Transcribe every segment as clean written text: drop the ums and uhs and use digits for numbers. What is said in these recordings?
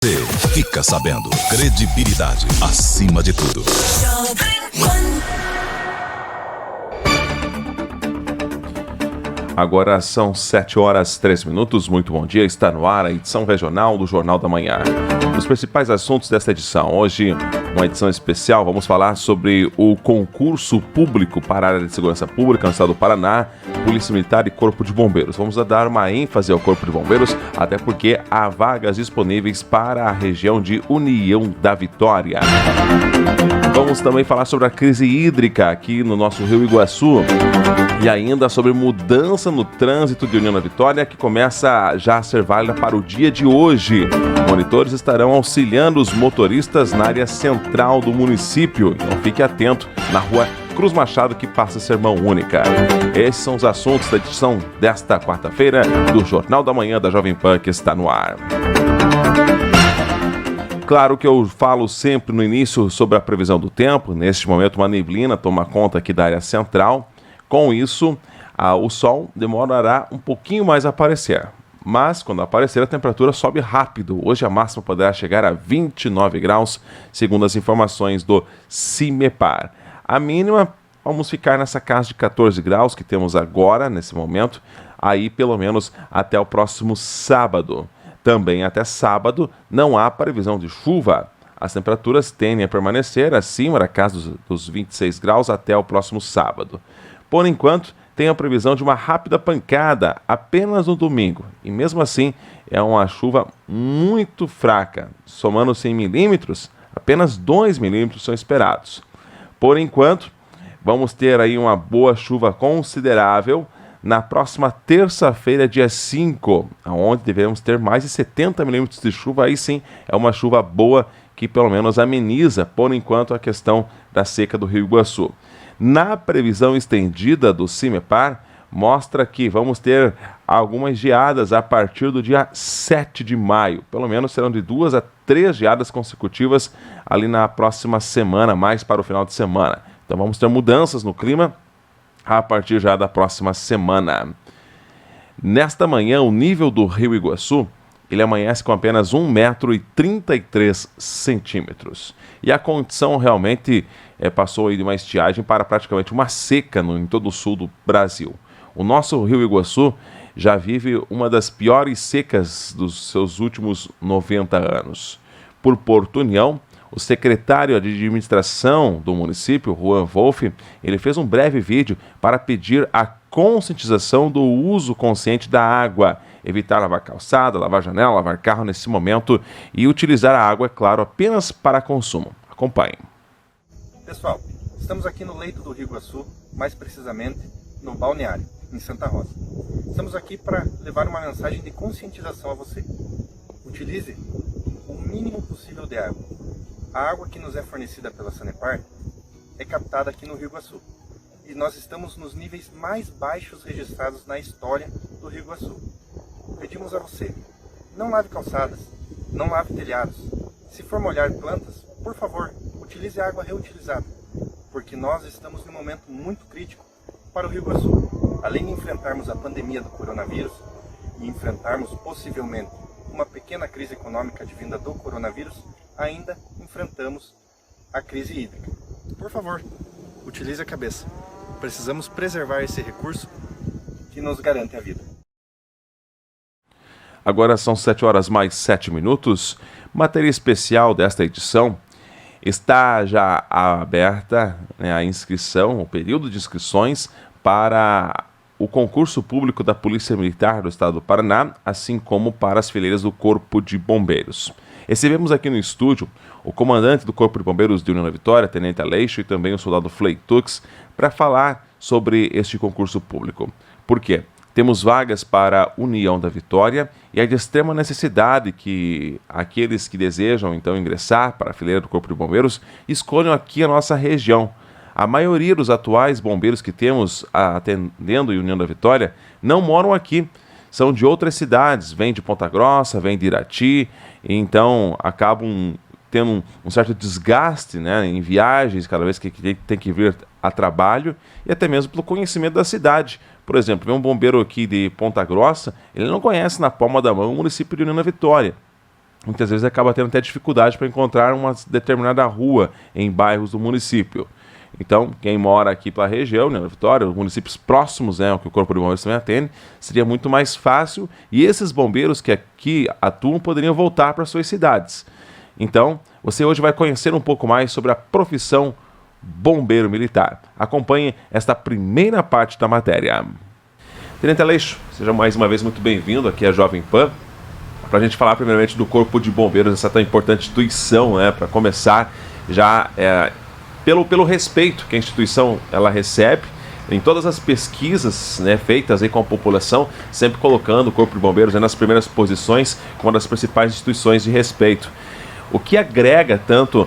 Você fica sabendo. Credibilidade acima de tudo. Agora são 7h03. Muito bom dia. Está no ar a edição regional do Jornal da Manhã. Os principais assuntos desta edição. Hoje, uma edição especial, vamos falar sobre o concurso público para a área de segurança pública no estado do Paraná, Polícia Militar e Corpo de Bombeiros. Vamos dar uma ênfase ao Corpo de Bombeiros, até porque há vagas disponíveis para a região de União da Vitória. Vamos também falar sobre a crise hídrica aqui no nosso Rio Iguaçu e ainda sobre mudança no trânsito de União da Vitória, que começa já a ser válida para o dia de hoje. Monitores estarão auxiliando os motoristas na área central do município. Então fique atento na rua Cruz Machado, que passa a ser mão única. Esses são os assuntos da edição desta quarta-feira do Jornal da Manhã da Jovem Pan, que está no ar. Claro que eu falo sempre no início sobre a previsão do tempo. Neste momento, uma neblina toma conta aqui da área central. Com isso, o sol demorará um pouquinho mais a aparecer. Mas, quando aparecer, a temperatura sobe rápido. Hoje a máxima poderá chegar a 29 graus, segundo as informações do CIMEPAR. A mínima, vamos ficar nessa casa de 14 graus que temos agora, nesse momento, aí pelo menos até o próximo sábado. Também até sábado não há previsão de chuva. As temperaturas tendem a permanecer acima da casa dos 26 graus até o próximo sábado. Por enquanto, tem a previsão de uma rápida pancada apenas no domingo. E mesmo assim, é uma chuva muito fraca. Somando 100 milímetros, apenas 2 milímetros são esperados. Por enquanto, vamos ter aí uma boa chuva considerável na próxima terça-feira, dia 5, onde devemos ter mais de 70 milímetros de chuva. Aí sim, é uma chuva boa que pelo menos ameniza, por enquanto, a questão da seca do Rio Iguaçu. Na previsão estendida do CIMEPAR, mostra que vamos ter algumas geadas a partir do dia 7 de maio. Pelo menos serão de 2 a 3 geadas consecutivas ali na próxima semana, mais para o final de semana. Então vamos ter mudanças no clima a partir já da próxima semana. Nesta manhã, o nível do Rio Iguaçu, ele amanhece com apenas 1,33 m. E a condição realmente passou aí de uma estiagem para praticamente uma seca em todo o sul do Brasil. O nosso Rio Iguaçu já vive uma das piores secas dos seus últimos 90 anos. Por Porto União, o secretário de administração do município, Juan Wolff, ele fez um breve vídeo para pedir a conscientização do uso consciente da água, evitar lavar calçada, lavar janela, lavar carro nesse momento e utilizar a água, é claro, apenas para consumo. Acompanhe. Pessoal, estamos aqui no leito do Rio Iguaçu, mais precisamente no Balneário, em Santa Rosa. Estamos aqui para levar uma mensagem de conscientização a você. Utilize o mínimo possível de água. A água que nos é fornecida pela Sanepar é captada aqui no Rio Iguaçu. E nós estamos nos níveis mais baixos registrados na história do Rio Iguaçu. Pedimos a você, não lave calçadas, não lave telhados. Se for molhar plantas, por favor, utilize a água reutilizada, porque nós estamos num momento muito crítico para o Rio Iguaçu. Além de enfrentarmos a pandemia do coronavírus e enfrentarmos possivelmente uma pequena crise econômica advinda do coronavírus, ainda enfrentamos a crise hídrica. Por favor, utilize a cabeça. Precisamos preservar esse recurso que nos garante a vida. Agora são 7h mais 7. Matéria especial desta edição. Está já aberta a inscrição, o período de inscrições para o concurso público da Polícia Militar do Estado do Paraná, assim como para as fileiras do Corpo de Bombeiros. Recebemos aqui no estúdio o comandante do Corpo de Bombeiros de União da Vitória, Tenente Aleixo, e também o soldado Fleitux, para falar sobre este concurso público. Por quê? Temos vagas para União da Vitória e é de extrema necessidade que aqueles que desejam então ingressar para a fileira do Corpo de Bombeiros escolham aqui a nossa região. A maioria dos atuais bombeiros que temos atendendo em União da Vitória não moram aqui, são de outras cidades, vêm de Ponta Grossa, vêm de Irati, e então acabam tendo um certo desgaste, né, em viagens, cada vez que tem que vir a trabalho, e até mesmo pelo conhecimento da cidade. Por exemplo, vem um bombeiro aqui de Ponta Grossa, ele não conhece na palma da mão o município de União da Vitória. muitas vezes acaba tendo até dificuldade para encontrar uma determinada rua em bairros do município. Então, quem mora aqui pela região, né, na Vitória, os municípios próximos, né, que o Corpo de Bombeiros também atende, seria muito mais fácil e esses bombeiros que aqui atuam poderiam voltar para suas cidades. Então, você hoje vai conhecer um pouco mais sobre a profissão bombeiro militar. Acompanhe esta primeira parte da matéria. Tenente Aleixo, seja mais uma vez muito bem-vindo aqui à Jovem Pan, para a gente falar primeiramente do Corpo de Bombeiros, essa tão importante instituição, né, para começar já pelo respeito que a instituição ela recebe em todas as pesquisas, né, feitas aí com a população, sempre colocando o Corpo de Bombeiros, né, nas primeiras posições como uma das principais instituições de respeito. O que agrega tanto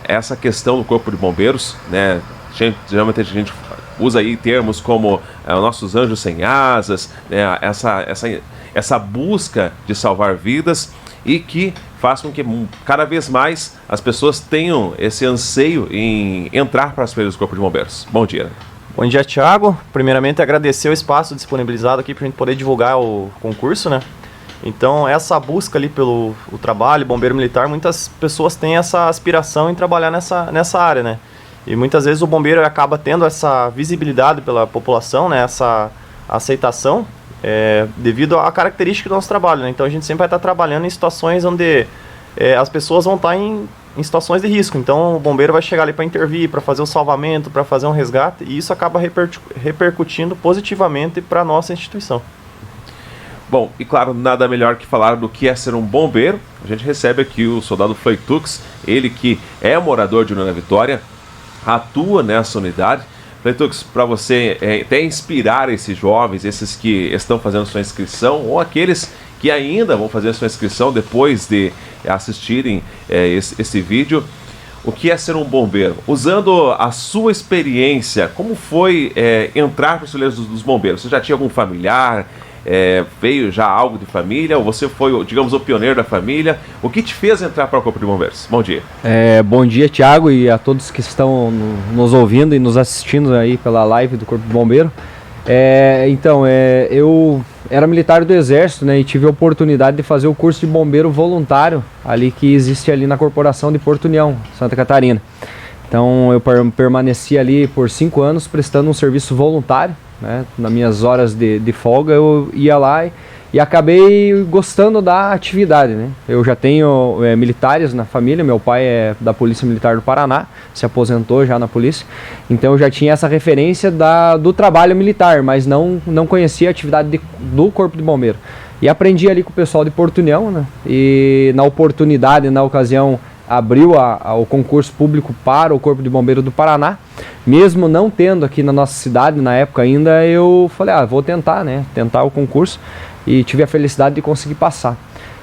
essa questão do Corpo de Bombeiros, né, geralmente a gente usa aí termos como nossos anjos sem asas, né, essa busca de salvar vidas e que faz com que cada vez mais as pessoas tenham esse anseio em entrar para as fileiras do Corpo de Bombeiros. Bom dia. Bom dia, Thiago. Primeiramente, agradecer o espaço disponibilizado aqui para a gente poder divulgar o concurso, né? Então, essa busca ali pelo trabalho, bombeiro militar, muitas pessoas têm essa aspiração em trabalhar nessa área, né? E muitas vezes o bombeiro acaba tendo essa visibilidade pela população, né? Essa aceitação, devido à característica do nosso trabalho, né? Então a gente sempre vai estar trabalhando em situações onde as pessoas vão estar em situações de risco. Então o bombeiro vai chegar ali para intervir, para fazer o salvamento, para fazer um resgate, e isso acaba repercutindo positivamente para a nossa instituição. Bom, e claro, nada melhor que falar do que é ser um bombeiro. A gente recebe aqui o soldado Fleitux, ele que é morador de União da Vitória, atua nessa unidade. Fleitux, para você até inspirar esses jovens, esses que estão fazendo sua inscrição, ou aqueles que ainda vão fazer sua inscrição depois de assistirem esse vídeo, o que é ser um bombeiro? Usando a sua experiência, como foi entrar para os fileiros dos bombeiros? Você já tinha algum familiar? Veio já algo de família? Ou você foi, digamos, o pioneiro da família? O que te fez entrar para o Corpo de Bombeiros? Bom dia. Bom dia, Thiago, e a todos que estão nos ouvindo e nos assistindo aí pela live do Corpo de Bombeiro. Eu era militar do Exército, né, e tive a oportunidade de fazer o curso de bombeiro voluntário ali que existe ali na Corporação de Porto União, Santa Catarina. Então eu permaneci ali por 5 anos prestando um serviço voluntário, né? Nas minhas horas de folga eu ia lá e acabei gostando da atividade, né? Eu já tenho militares na família, meu pai é da Polícia Militar do Paraná, se aposentou já na polícia, então eu já tinha essa referência do trabalho militar, mas não conhecia a atividade do Corpo de Bombeiro. E aprendi ali com o pessoal de Porto União, né? E na oportunidade, na ocasião, abriu o concurso público para o Corpo de Bombeiro do Paraná. Mesmo não tendo aqui na nossa cidade, na época ainda, eu falei, vou tentar, né? Tentar o concurso, e tive a felicidade de conseguir passar.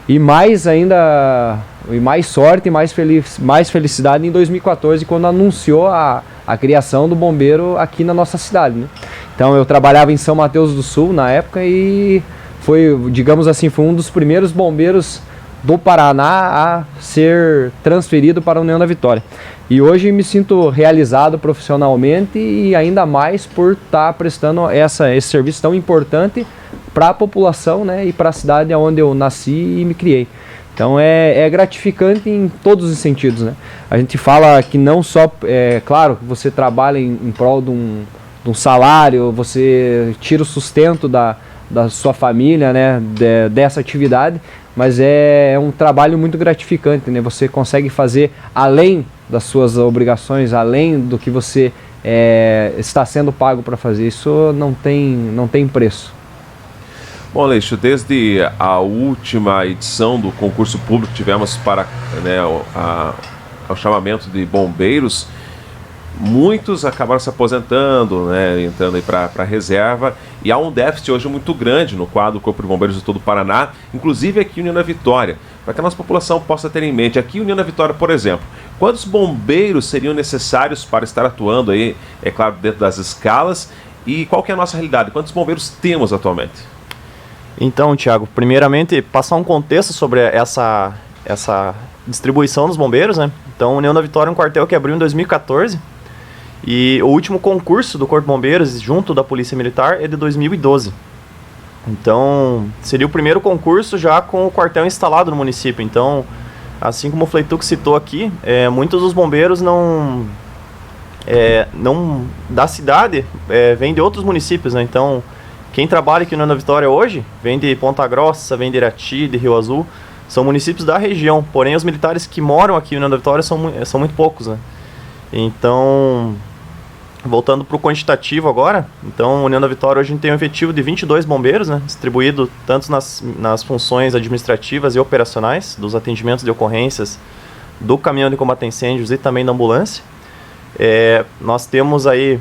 E mais ainda, e mais sorte e mais felicidade em 2014, quando anunciou a criação do bombeiro aqui na nossa cidade, né? Então eu trabalhava em São Mateus do Sul na época e foi, digamos assim, foi um dos primeiros bombeiros do Paraná a ser transferido para a União da Vitória. E hoje me sinto realizado profissionalmente e ainda mais por estar prestando esse serviço tão importante para a população, né, e para a cidade onde eu nasci e me criei. Então é gratificante em todos os sentidos, né? A gente fala que não só, claro, que você trabalha em prol de um salário, você tira o sustento da sua família, né, dessa atividade, mas é um trabalho muito gratificante, né? Você consegue fazer além das suas obrigações, além do que você está sendo pago para fazer. Isso não tem preço. Bom, Aleixo, desde a última edição do concurso público que tivemos para o chamamento de bombeiros, muitos acabaram se aposentando, né, entrando aí para a reserva, e há um déficit hoje muito grande no quadro do Corpo de Bombeiros de todo o Paraná, inclusive aqui em União da Vitória, para que a nossa população possa ter em mente. Aqui em União da Vitória, por exemplo, quantos bombeiros seriam necessários para estar atuando aí, é claro, dentro das escalas, e qual que é a nossa realidade? Quantos bombeiros temos atualmente? Então, Thiago, primeiramente, passar um contexto sobre essa distribuição dos bombeiros, né? Então, União da Vitória é um quartel que abriu em 2014, e o último concurso do Corpo de Bombeiros, junto da Polícia Militar, é de 2012. Então, seria o primeiro concurso já com o quartel instalado no município. Então, assim como o Fleituc citou aqui, muitos dos bombeiros não da cidade vêm de outros municípios, né? Então, quem trabalha aqui no União da Vitória hoje vem de Ponta Grossa, vem de Irati, de Rio Azul, são municípios da região. Porém, os militares que moram aqui no União da Vitória são muito poucos, né? Então, voltando para o quantitativo agora, então a União da Vitória hoje tem um efetivo de 22 bombeiros, né, distribuído tanto nas funções administrativas e operacionais, dos atendimentos de ocorrências, do caminhão de combate a incêndios e também da ambulância. Nós temos aí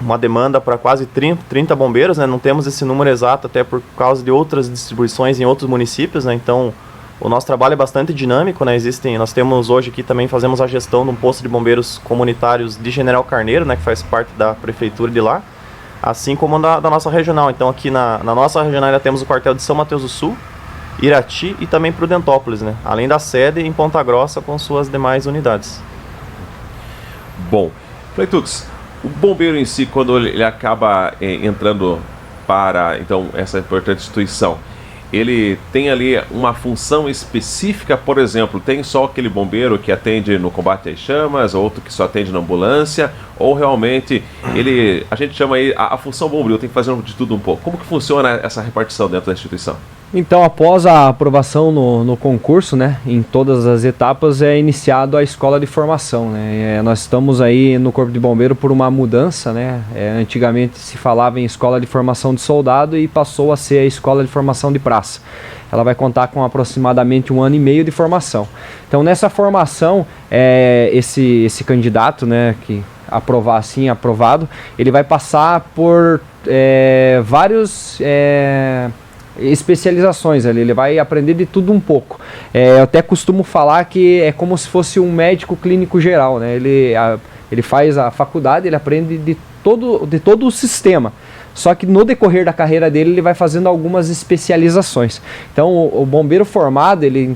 uma demanda para quase 30 bombeiros, né, não temos esse número exato até por causa de outras distribuições em outros municípios, né, então o nosso trabalho é bastante dinâmico, né? Nós temos hoje aqui também, fazemos a gestão de um posto de bombeiros comunitários de General Carneiro, né? Que faz parte da prefeitura de lá, assim como da nossa regional. Então aqui na nossa regional ainda temos o quartel de São Mateus do Sul, Irati e também Prudentópolis, né? Além da sede em Ponta Grossa com suas demais unidades. Bom, Fleituc, o bombeiro em si, quando ele acaba entrando para então essa importante instituição, ele tem ali uma função específica, por exemplo, tem só aquele bombeiro que atende no combate às chamas, outro que só atende na ambulância, ou realmente a gente chama aí a função bombril, tem que fazer de tudo um pouco. Como que funciona essa repartição dentro da instituição? Então, após a aprovação no concurso, né, em todas as etapas, é iniciado a escola de formação, né? Nós estamos aí no Corpo de Bombeiro por uma mudança, né? Antigamente se falava em escola de formação de soldado e passou a ser a escola de formação de praça. Ela vai contar com aproximadamente 1 ano e meio de formação. Então, nessa formação, esse candidato, né, que aprovar assim, aprovado, ele vai passar por vários especializações ali, ele vai aprender de tudo um pouco. Eu até costumo falar que é como se fosse um médico clínico geral, né? Ele faz a faculdade, ele aprende de todo o sistema. Só que no decorrer da carreira dele, ele vai fazendo algumas especializações. Então, o bombeiro formado, ele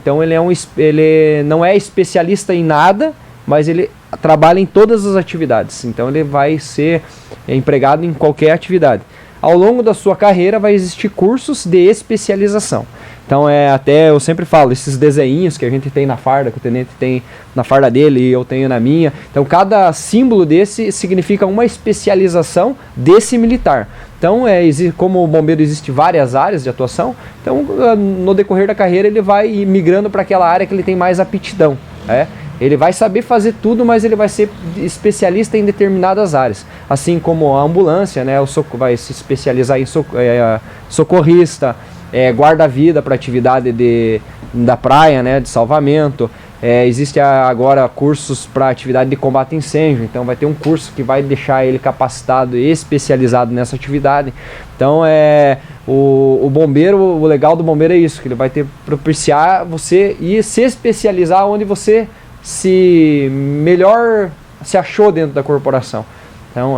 não é especialista em nada, mas ele trabalha em todas as atividades. Então, ele vai ser empregado em qualquer atividade. Ao longo da sua carreira vai existir cursos de especialização. Então até eu sempre falo, esses desenhinhos que a gente tem na farda, que o tenente tem na farda dele e eu tenho na minha. Então cada símbolo desse significa uma especialização desse militar. Então como o bombeiro existe várias áreas de atuação, então no decorrer da carreira ele vai migrando para aquela área que ele tem mais aptidão. Ele vai saber fazer tudo, mas ele vai ser especialista em determinadas áreas. Assim como a ambulância, né, vai se especializar em socorrista, guarda-vida para atividade da praia, né, de salvamento. Existe agora cursos para atividade de combate a incêndio, então vai ter um curso que vai deixar ele capacitado e especializado nessa atividade. Então o bombeiro, o legal do bombeiro é isso, que ele vai propiciar você ir se especializar onde você melhor se achou dentro da corporação. Então,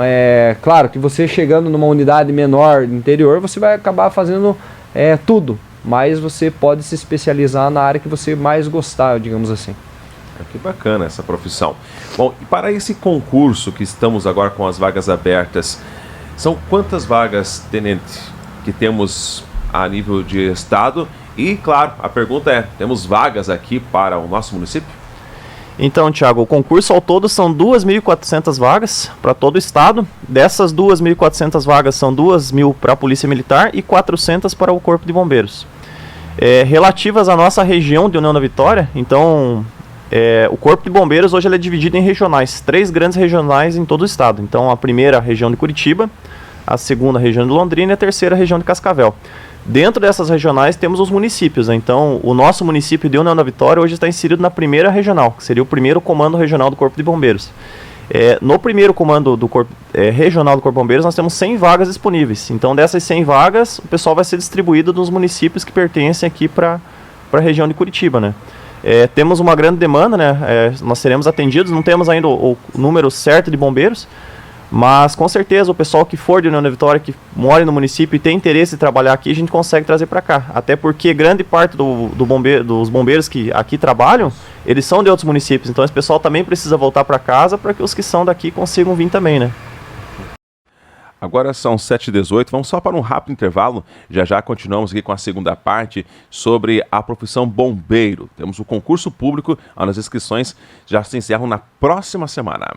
claro que você chegando numa unidade menor interior, você vai acabar fazendo tudo, mas você pode se especializar na área que você mais gostar, digamos assim. Que bacana essa profissão. Bom, e para esse concurso que estamos agora com as vagas abertas, são quantas vagas, tenente, que temos a nível de estado? E, claro, a pergunta temos vagas aqui para o nosso município? Então, Thiago, o concurso ao todo são 2.400 vagas para todo o estado. Dessas 2.400 vagas, são 2.000 para a Polícia Militar e 400 para o Corpo de Bombeiros. Relativas à nossa região de União da Vitória, então, o Corpo de Bombeiros hoje ele é dividido em regionais, 3 grandes regionais em todo o estado. Então, a primeira, a região de Curitiba, a segunda, a região de Londrina e a terceira, a região de Cascavel. Dentro dessas regionais temos os municípios, né? Então o nosso município de União da Vitória hoje está inserido na primeira regional, que seria o primeiro comando regional do Corpo de Bombeiros. No primeiro comando do regional do Corpo de Bombeiros nós temos 100 vagas disponíveis. Então dessas 100 vagas o pessoal vai ser distribuído nos municípios que pertencem aqui para a região de Curitiba, né? Temos uma grande demanda, né? Nós seremos atendidos, não temos ainda o número certo de bombeiros, mas com certeza o pessoal que for de União da Vitória, que mora no município e tem interesse em trabalhar aqui, a gente consegue trazer para cá. Até porque grande parte dos bombeiros que aqui trabalham, eles são de outros municípios. Então esse pessoal também precisa voltar para casa para que os que são daqui consigam vir também, né? Agora são 7h18, vamos só para um rápido intervalo. Já já continuamos aqui com a segunda parte sobre a profissão bombeiro. Temos o concurso público, onde as inscrições já se encerram na próxima semana.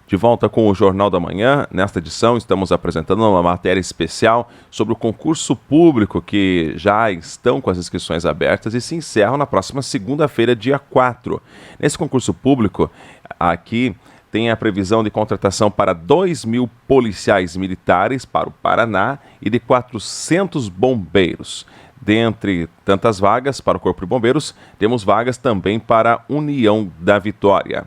De volta com o Jornal da Manhã. Nesta edição estamos apresentando uma matéria especial sobre o concurso público que já estão com as inscrições abertas e se encerram na próxima segunda-feira, dia 4. Nesse concurso público, aqui tem a previsão de contratação para 2.000 policiais militares para o Paraná e de 400 bombeiros. Dentre tantas vagas para o Corpo de Bombeiros, temos vagas também para a União da Vitória.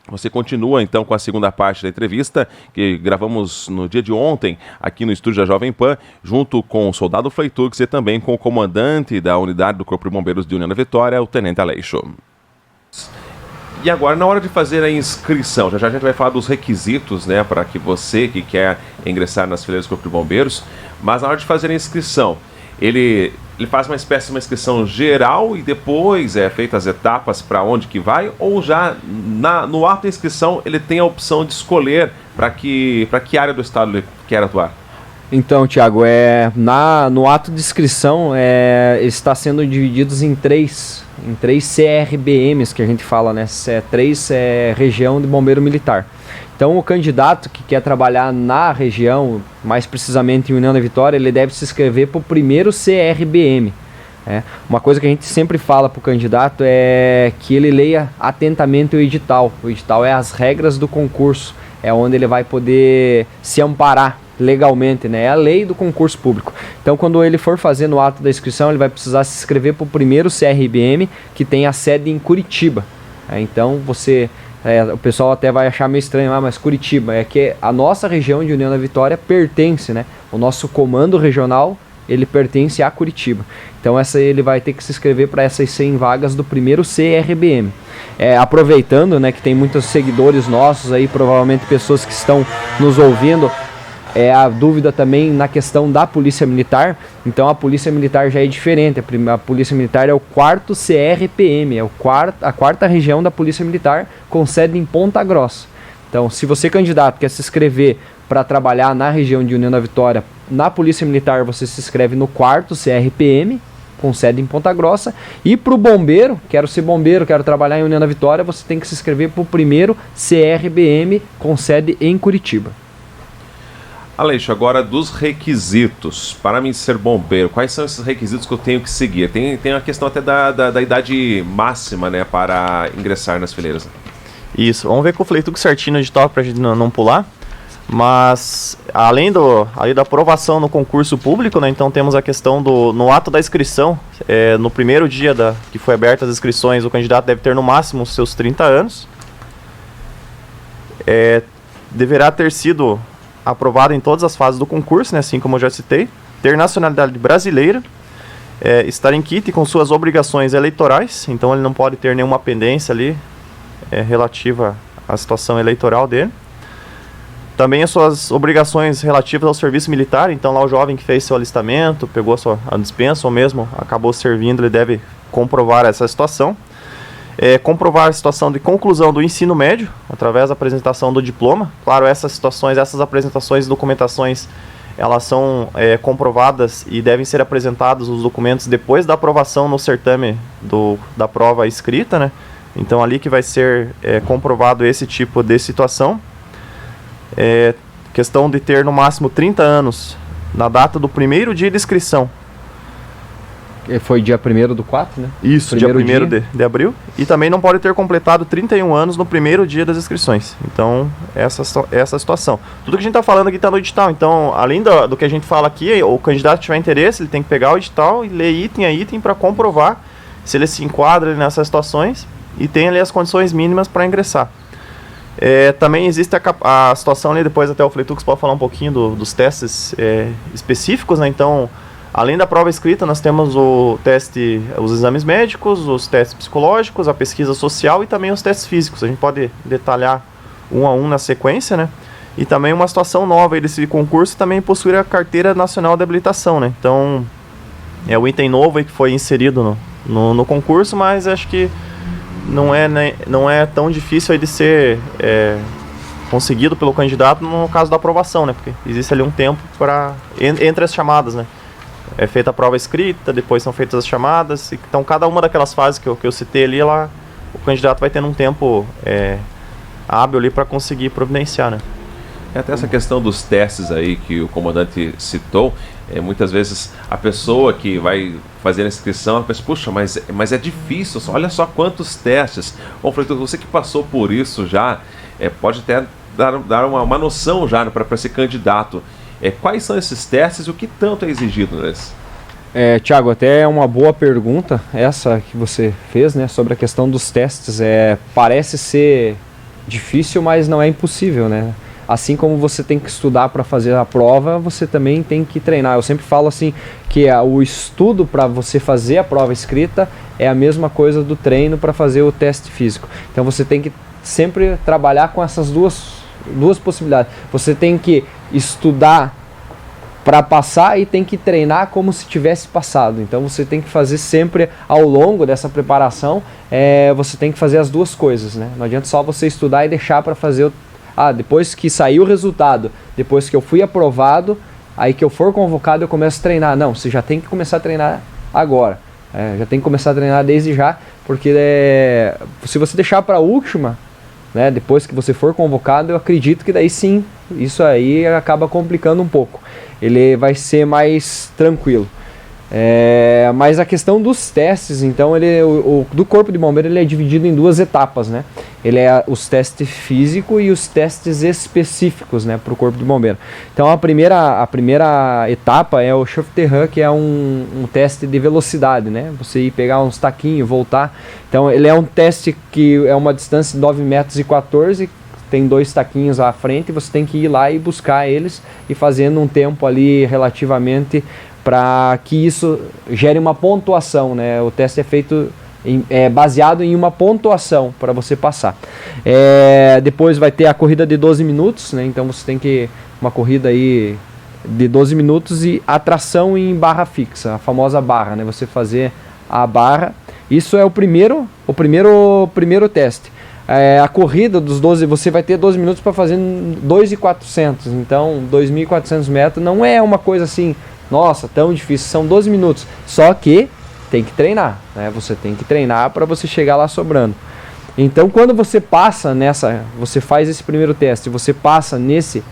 Você continua então com a segunda parte da entrevista que gravamos no dia de ontem aqui no estúdio da Jovem Pan, junto com o soldado Fleitux e também com o comandante da unidade do Corpo de Bombeiros de União da Vitória, o Tenente Aleixo. E agora, na hora de fazer a inscrição, já a gente vai falar dos requisitos, né, para que você que quer ingressar nas fileiras do Corpo de Bombeiros, mas na hora de fazer a inscrição, ele faz uma espécie de uma inscrição geral e depois é feita as etapas para onde que vai, ou já no ato da inscrição ele tem a opção de escolher para que área do estado ele quer atuar? Então, Thiago, no ato de inscrição está sendo divididos em três CRBMs que a gente fala, né? Três região de bombeiro militar. Então, o candidato que quer trabalhar na região, mais precisamente em União da Vitória, ele deve se inscrever para o primeiro CRBM. Uma coisa que a gente sempre fala para o candidato é que ele leia atentamente o edital. O edital é as regras do concurso, é onde ele vai poder se amparar legalmente, né? É a lei do concurso público. Então, quando ele for fazer no ato da inscrição, ele vai precisar se inscrever para o primeiro CRBM, que tem a sede em Curitiba. Então, o pessoal até vai achar meio estranho, mas Curitiba é que a nossa região de União da Vitória pertence, né? O nosso comando regional, ele pertence a Curitiba. Então, ele vai ter que se inscrever para essas 100 vagas do primeiro CRBM. Aproveitando, né, que tem muitos seguidores nossos aí, provavelmente pessoas que estão nos ouvindo, a dúvida também na questão da Polícia Militar. Então, a Polícia Militar já é diferente. A Polícia Militar é o 4º CRPM, a quarta região da Polícia Militar, com sede em Ponta Grossa. Então, se você, candidato, quer se inscrever para trabalhar na região de União da Vitória, na Polícia Militar você se inscreve no 4º CRPM, com sede em Ponta Grossa. E para o bombeiro, quero ser bombeiro, quero trabalhar em União da Vitória, você tem que se inscrever para o primeiro CRBM, com sede em Curitiba. Aleixo, agora dos requisitos, para mim ser bombeiro, quais são esses requisitos que eu tenho que seguir? Tem a questão até da idade máxima, né, para ingressar nas fileiras. Isso, vamos ver com o Fleitux certinho no edital para a gente não pular. Mas, além da aprovação no concurso público, né, então temos a questão no ato da inscrição, no primeiro dia que foi aberta as inscrições, o candidato deve ter no máximo os seus 30 anos. Deverá ter sido aprovado em todas as fases do concurso, né, assim como eu já citei, ter nacionalidade brasileira, estar em quite com suas obrigações eleitorais, então ele não pode ter nenhuma pendência ali relativa à situação eleitoral dele. Também as suas obrigações relativas ao serviço militar, então lá o jovem que fez seu alistamento, pegou a dispensa ou mesmo acabou servindo, ele deve comprovar essa situação. Comprovar a situação de conclusão do ensino médio, através da apresentação do diploma. Claro, essas apresentações e documentações, elas são comprovadas e devem ser apresentados os documentos depois da aprovação no certame da prova escrita, né? Então ali que vai ser comprovado esse tipo de situação. Questão de ter no máximo 30 anos na data do primeiro dia de inscrição. Foi dia 1º/4, né? Isso, dia 1º de abril. E também não pode ter completado 31 anos no primeiro dia das inscrições. Então, essa situação. Tudo que a gente está falando aqui está no edital. Então, além do que a gente fala aqui, o candidato que tiver interesse, ele tem que pegar o edital e ler item a item para comprovar se ele se enquadra nessas situações e tem ali as condições mínimas para ingressar. Também existe a situação ali, depois até o Fleitux pode falar um pouquinho dos testes específicos, né? Então, além da prova escrita, nós temos os exames médicos, os testes psicológicos, a pesquisa social e também os testes físicos. A gente pode detalhar um a um na sequência, né? E também uma situação nova aí desse concurso também possuir a Carteira Nacional de Habilitação, né? Então, é o item novo aí que foi inserido no concurso, mas acho que não é tão difícil aí de ser conseguido pelo candidato no caso da aprovação, né? Porque existe ali um tempo entre as chamadas, né? É feita a prova escrita, depois são feitas as chamadas, então cada uma daquelas fases que eu citei ali, o candidato vai tendo um tempo hábil ali para conseguir providenciar, né? Até essa questão dos testes aí que o comandante citou, muitas vezes a pessoa que vai fazer a inscrição, ela pensa, puxa, mas é difícil, olha só quantos testes. Bom, Freitas, você que passou por isso já, pode até dar uma noção já para ser candidato. Quais são esses testes e o que tanto é exigido neles? Tiago, até é uma boa pergunta essa que você fez, né, sobre a questão dos testes. Parece ser difícil, mas não é impossível, né? Assim como você tem que estudar para fazer a prova, você também tem que treinar. Eu sempre falo assim que o estudo para você fazer a prova escrita é a mesma coisa do treino para fazer o teste físico. Então você tem que sempre trabalhar com essas duas possibilidades. Você tem que estudar para passar e tem que treinar como se tivesse passado. Então você tem que fazer sempre ao longo dessa preparação, você tem que fazer as duas coisas, né? Não adianta só você estudar e deixar para fazer depois que saiu o resultado, depois que eu fui aprovado, aí que eu for convocado eu começo a treinar. Não, você já tem que começar a treinar agora. Já tem que começar a treinar desde já, porque se você deixar para a última, né, depois que você for convocado, eu acredito que daí sim, isso aí acaba complicando um pouco. Ele vai ser mais tranquilo. Mas a questão dos testes, então, do Corpo de Bombeiro, ele é dividido em duas etapas, né? Ele é os testes físicos e os testes específicos, né, para o Corpo de Bombeiro. Então a primeira etapa é o Shufter Run, que é um teste de velocidade, né? Você ir pegar uns taquinhos, voltar. Então ele é um teste que é uma distância de 9,14 m, tem 2 taquinhos à frente, você tem que ir lá e buscar eles e fazendo um tempo ali relativamente para que isso gere uma pontuação, né? O teste é feito baseado em uma pontuação para você passar. Depois vai ter a corrida de 12 minutos, né? Então você tem que uma corrida aí de 12 minutos e atração em barra fixa, a famosa barra, né? Você fazer a barra. Isso é o primeiro teste. A corrida dos 12, você vai ter 12 minutos para fazer 2.400, então 2.400 metros não é uma coisa assim, nossa, tão difícil, são 12 minutos, só que tem que treinar, né? Você tem que treinar para você chegar lá sobrando. Então quando você passa você faz esse primeiro teste, você passa nesse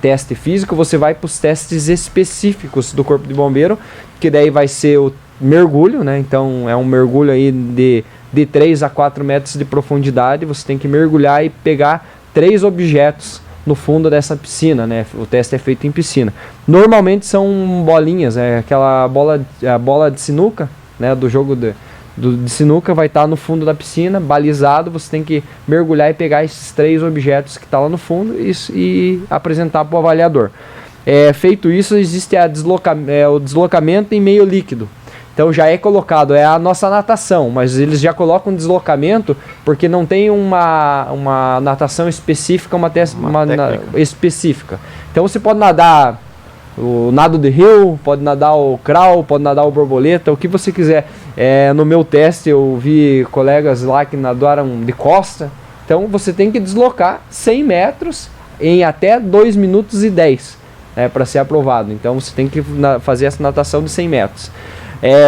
teste físico, você vai para os testes específicos do Corpo de Bombeiro, que daí vai ser o mergulho, né? Então é um mergulho aí de 3 a 4 metros de profundidade, você tem que mergulhar e pegar 3 objetos no fundo dessa piscina, né? O teste é feito em piscina. Normalmente são bolinhas, aquela bola de sinuca, né? Do jogo de sinuca vai estar no fundo da piscina, balizado, você tem que mergulhar e pegar esses 3 objetos que estão lá no fundo e apresentar para o avaliador. Feito isso, existe o deslocamento em meio líquido. Então já é colocado, a nossa natação, mas eles já colocam deslocamento porque não tem uma natação específica, uma específica. Então você pode nadar o nado de rio, pode nadar o crawl, pode nadar o borboleta, o que você quiser. No meu teste eu vi colegas lá que nadaram de costa, então você tem que deslocar 100 metros em até 2 minutos e 10 para ser aprovado. Então você tem que fazer essa natação de 100 metros.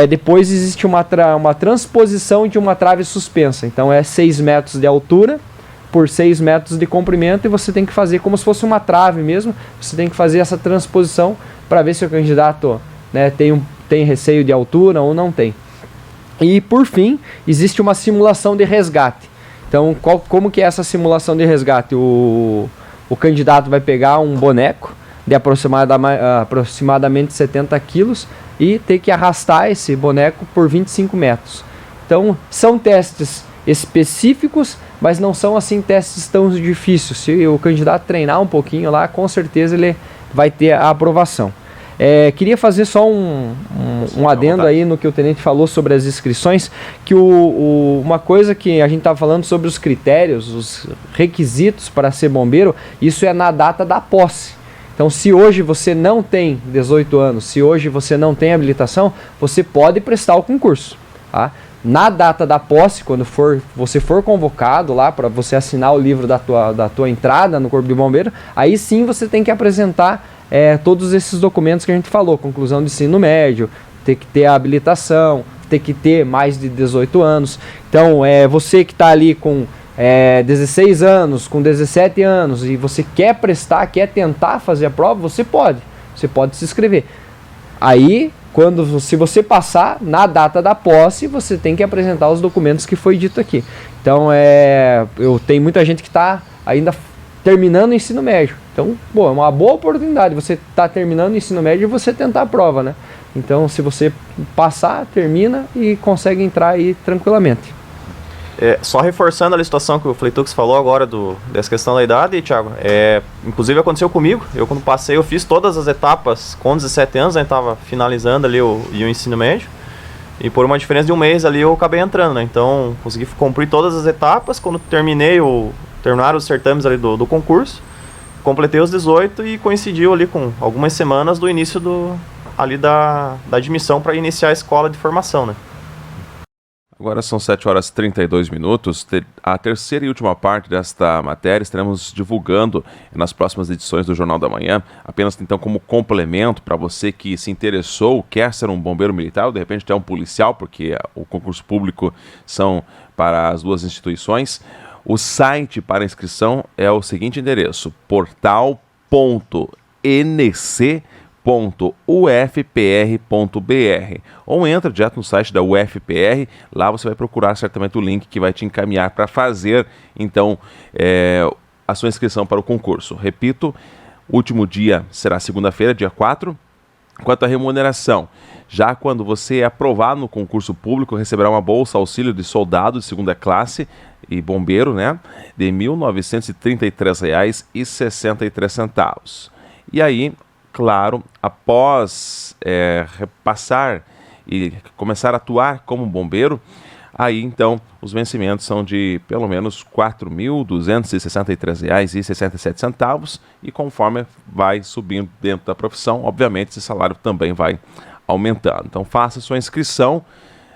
Depois existe uma transposição de uma trave suspensa. Então 6 metros de altura por 6 metros de comprimento e você tem que fazer como se fosse uma trave mesmo. Você tem que fazer essa transposição para ver se o candidato, né, tem receio de altura ou não tem. E por fim, existe uma simulação de resgate. Então como que é essa simulação de resgate? O candidato vai pegar um boneco de aproximadamente 70 quilos e ter que arrastar esse boneco por 25 metros. Então são testes específicos, mas não são assim testes tão difíceis. Se o candidato treinar um pouquinho lá, com certeza ele vai ter a aprovação. Queria fazer só um adendo aí no que o tenente falou sobre as inscrições, que uma coisa que a gente estava falando sobre os critérios, os requisitos para ser bombeiro, isso é na data da posse. Então, se hoje você não tem 18 anos, se hoje você não tem habilitação, você pode prestar o concurso. Tá? na data da posse, quando você for convocado lá para você assinar o livro da tua entrada no Corpo de Bombeiro, aí sim você tem que apresentar todos esses documentos que a gente falou, conclusão de ensino médio, ter que ter a habilitação, ter que ter mais de 18 anos. Então, você que está ali com 16 anos, com 17 anos, e você quer quer tentar fazer a prova, você pode se inscrever. Aí, se você passar, na data da posse, você tem que apresentar os documentos que foi dito aqui. Então, eu tenho muita gente que está ainda terminando o ensino médio. Então, é uma boa oportunidade você tá terminando o ensino médio e você tentar a prova, né? Então, se você passar, termina e consegue entrar aí tranquilamente. Só reforçando a situação que o Fleitux falou agora dessa questão da idade, Thiago, inclusive aconteceu comigo. Eu, quando passei, eu fiz todas as etapas com 17 anos, estava finalizando ali o ensino médio, e por uma diferença de um mês ali eu acabei entrando, né? Então, consegui cumprir todas as etapas. Quando terminaram os certames ali do concurso, completei os 18 e coincidiu ali com algumas semanas do início da admissão para iniciar a escola de formação, né? Agora são 7 horas e 32 minutos. A terceira e última parte desta matéria estaremos divulgando nas próximas edições do Jornal da Manhã. Apenas então como complemento para você que se interessou, quer ser um bombeiro militar ou de repente até um policial, porque o concurso público são para as duas instituições. O site para inscrição é o seguinte endereço: portal.nc.ufpr.br, ou entra direto no site da UFPR. Lá você vai procurar certamente o link que vai te encaminhar para fazer então a sua inscrição para o concurso. Repito, o último dia será segunda-feira, dia 4. Quanto à remuneração, já quando você é aprovado no concurso público, receberá uma bolsa auxílio de soldado de segunda classe e bombeiro, né, de R$ 1.933,63. E aí, claro, após repassar e começar a atuar como bombeiro, aí então os vencimentos são de pelo menos R$ 4.263,67, e conforme vai subindo dentro da profissão, obviamente esse salário também vai aumentando. Então faça sua inscrição,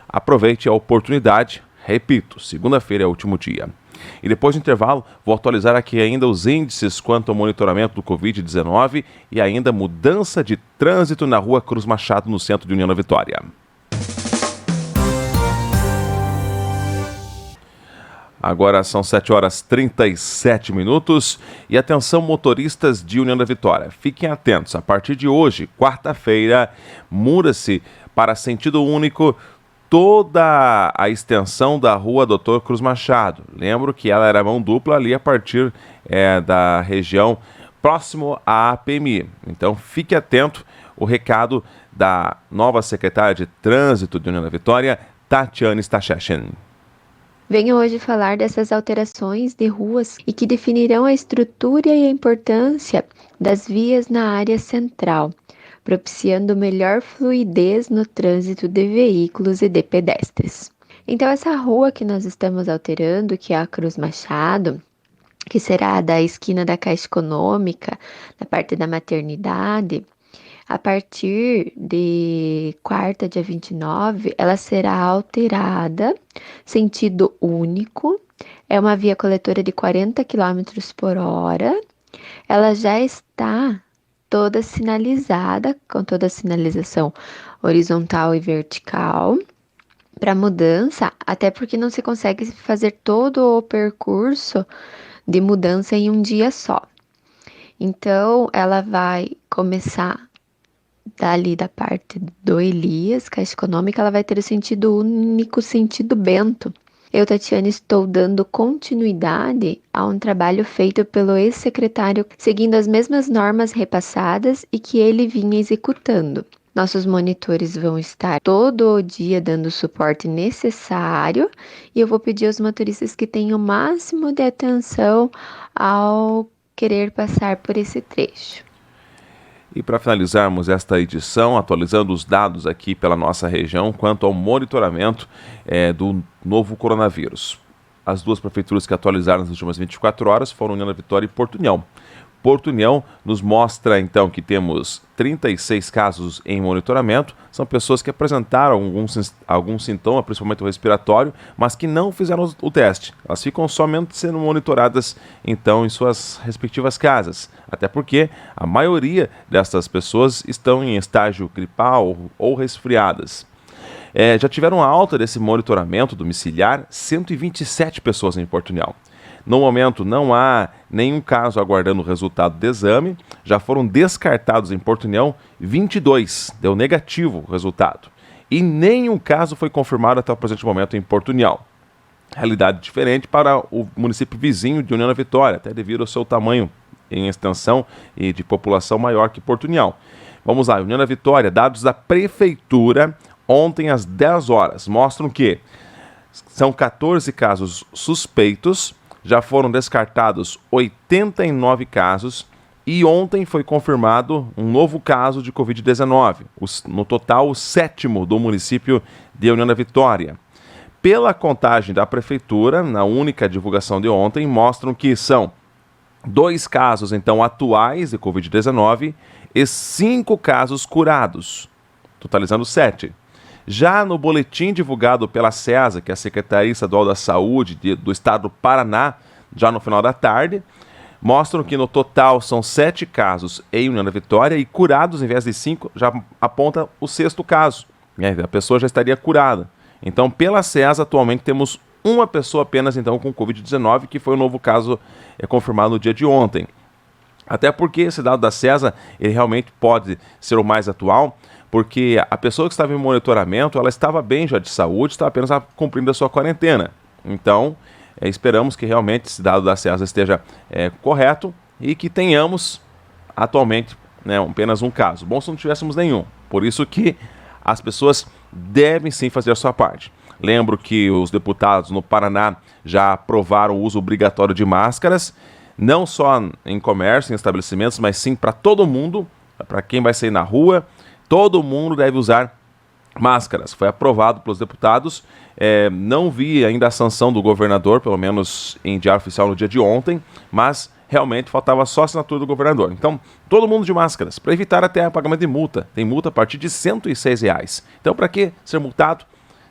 aproveite a oportunidade. Repito, segunda-feira é o último dia. E depois do intervalo, vou atualizar aqui ainda os índices quanto ao monitoramento do Covid-19 e ainda mudança de trânsito na Rua Cruz Machado, no centro de União da Vitória. Agora são 7 horas e 37 minutos. E atenção, motoristas de União da Vitória, fiquem atentos. A partir de hoje, quarta-feira, muda-se para sentido único toda a extensão da Rua Doutor Cruz Machado. Lembro que ela era mão dupla ali a partir da região próximo à APMI. Então fique atento, o recado da nova secretária de Trânsito de União da Vitória, Tatiane Stachechin. Venho hoje falar dessas alterações de ruas e que definirão a estrutura e a importância das vias na área central, propiciando melhor fluidez no trânsito de veículos e de pedestres. Então, essa rua que nós estamos alterando, que é a Cruz Machado, que será da esquina da Caixa Econômica, da parte da maternidade, a partir de quarta, dia 29, ela será alterada, sentido único. É uma via coletora de 40 km por hora. Ela já está toda sinalizada, com toda a sinalização horizontal e vertical, para mudança, até porque não se consegue fazer todo o percurso de mudança em um dia só. Então, ela vai começar dali da parte do Elias, Caixa Econômica, ela vai ter o sentido único, sentido Bento. Eu, Tatiane, estou dando continuidade a um trabalho feito pelo ex-secretário, seguindo as mesmas normas repassadas e que ele vinha executando. Nossos monitores vão estar todo o dia dando o suporte necessário e eu vou pedir aos motoristas que tenham o máximo de atenção ao querer passar por esse trecho. E para finalizarmos esta edição, atualizando os dados aqui pela nossa região quanto ao monitoramento do novo coronavírus. As duas prefeituras que atualizaram nas últimas 24 horas foram União da Vitória e Porto União. Porto União nos mostra então que temos 36 casos em monitoramento, são pessoas que apresentaram algum sintoma, principalmente o respiratório, mas que não fizeram o teste. Elas ficam somente sendo monitoradas então em suas respectivas casas, até porque a maioria dessas pessoas estão em estágio gripal ou resfriadas. Já tiveram alta desse monitoramento domiciliar 127 pessoas em Porto União. No momento, não há nenhum caso aguardando o resultado do exame. Já foram descartados em Porto União 22, deu negativo o resultado. E nenhum caso foi confirmado até o presente momento em Porto União. Realidade diferente para o município vizinho de União da Vitória, até devido ao seu tamanho em extensão e de população maior que Porto União. Vamos lá, União da Vitória, dados da Prefeitura, ontem às 10 horas, mostram que são 14 casos suspeitos, já foram descartados 89 casos e ontem foi confirmado um novo caso de Covid-19, no total o 7º do município de União da Vitória. Pela contagem da Prefeitura, na única divulgação de ontem, mostram que são 2 casos então atuais de Covid-19 e 5 casos curados, totalizando 7. Já no boletim divulgado pela SESA, que é a Secretaria Estadual da Saúde do Estado do Paraná, já no final da tarde, mostram que no total são 7 casos em União da Vitória e curados, em vez de 5, já aponta o 6º caso. A pessoa já estaria curada. Então, pela SESA, atualmente temos uma pessoa apenas então com Covid-19, que foi o novo caso confirmado no dia de ontem. Até porque esse dado da SESA, ele realmente pode ser o mais atual, porque a pessoa que estava em monitoramento, ela estava bem já de saúde, estava apenas cumprindo a sua quarentena. Então, esperamos que realmente esse dado da SESA esteja correto e que tenhamos atualmente apenas um caso. Bom se não tivéssemos nenhum. Por isso que as pessoas devem sim fazer a sua parte. Lembro que os deputados no Paraná já aprovaram o uso obrigatório de máscaras, não só em comércio, em estabelecimentos, mas sim para todo mundo, para quem vai sair na rua. Todo mundo deve usar máscaras. Foi aprovado pelos deputados. Não vi ainda a sanção do governador, pelo menos em diário oficial no dia de ontem, mas realmente faltava só a assinatura do governador. Então, todo mundo de máscaras, para evitar até o pagamento de multa. Tem multa a partir de R$ 106. Então, para que ser multado?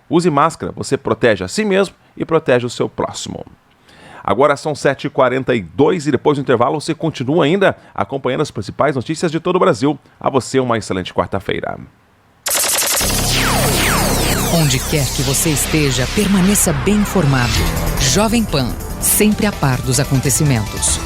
Use máscara. Você protege a si mesmo e protege o seu próximo. Agora são 7h42 e depois do intervalo você continua ainda acompanhando as principais notícias de todo o Brasil. A você uma excelente quarta-feira. Onde quer que você esteja, permaneça bem informado. Jovem Pan, sempre a par dos acontecimentos.